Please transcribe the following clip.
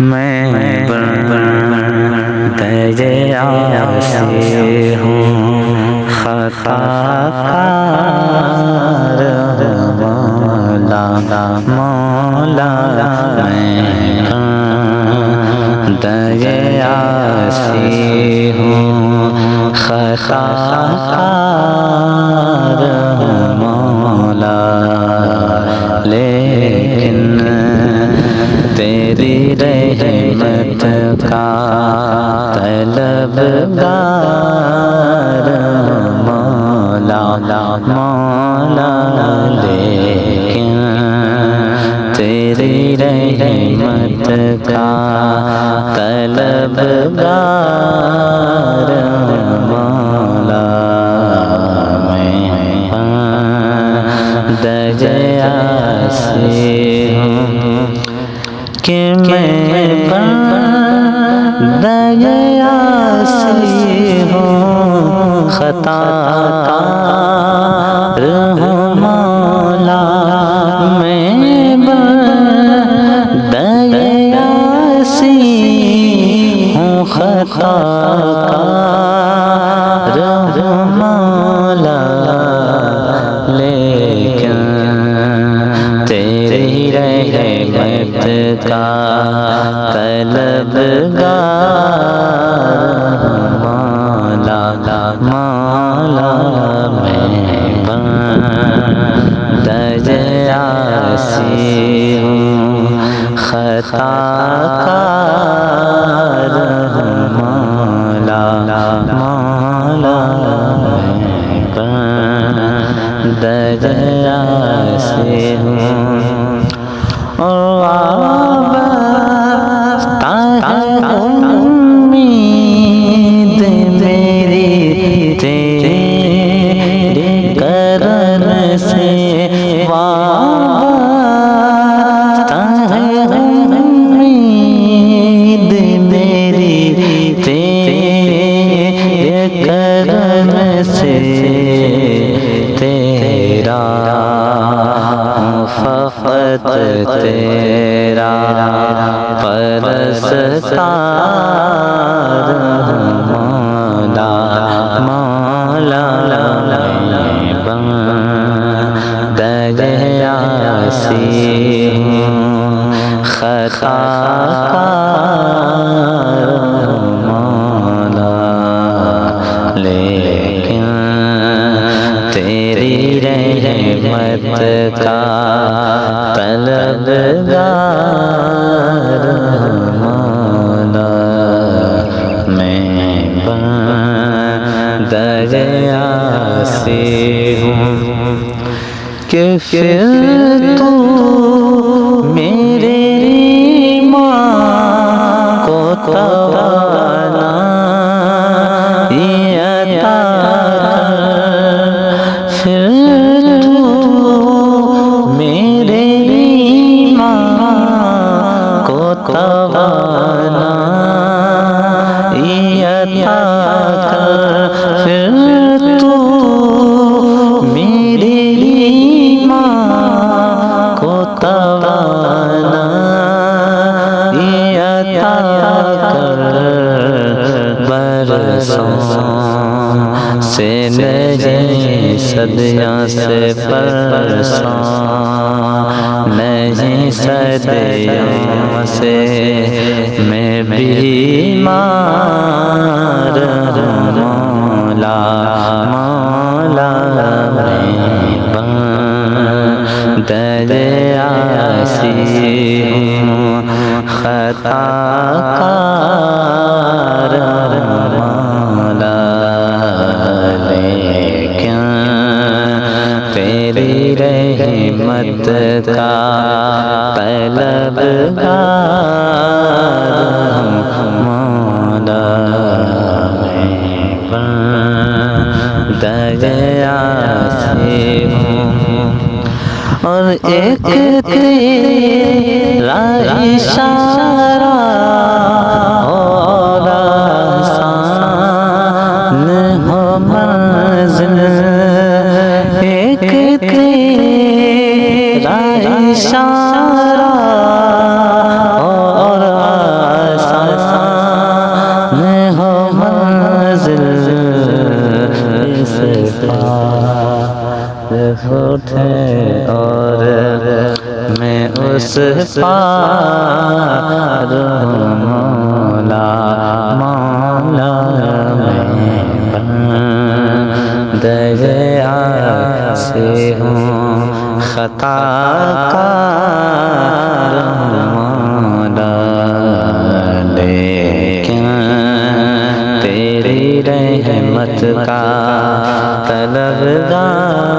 میں بندے عاصی ہوں، خطا کار مولا مولا، میں بندے عاصی ہوں، خطا کار مولا، لیکن تیری رحمت کا طلبگار مولا مولا، لیکن تیری رحمت کا طلبگار مولا، میں بندے عاصی ہوں کہ میں بندے عاصی ہوں، خطا کار ہوں مولا، میں بندے عاصی ہوں، خطا کار ہوں مولا، لیکن تیری رحمت کا طلبگار مولا مولا، میں بندے عاصی ہوں، خطا کار مولا مولا، میں بندے عاصی ہوں، وابستہ ہے امید میری تیرے کرم سے، وابستہ ہے امید میری تیرے کرم سے، تیرا فقط تیرا پرستار مولا مولا، میں بندے عاصی ہوں، خطا کار مولا، لیکن تیری رحمت کا طلبگار مولا، میں بندے عاصی ہوں، کہ پھر تو میرے ایمان کو توانائی عطا کر، پھر تو میرے ایمان کو توانائی عطا کر، پھر تو میرے ایمان کو توانائی عطا کر، برسوں سے نہیں صدیوں سے برسوں نہیں صدیوں سے میں بیمار ہوں مولا مولا، میں بندے عاصی ہوں، خطا کار مولا، لیکن تیری رحمت کا طلبگار مولا، میں بندے عاصی ہوں، اور ایک تیرا اشارہ اور آسان ہو منزل، ایک تیرا اشارہ اور اس پار ہوں مولا مولا میں بندے عاصی ہوں خطا کار ہوں مولا لیکن تیری رحمت کا طلبگار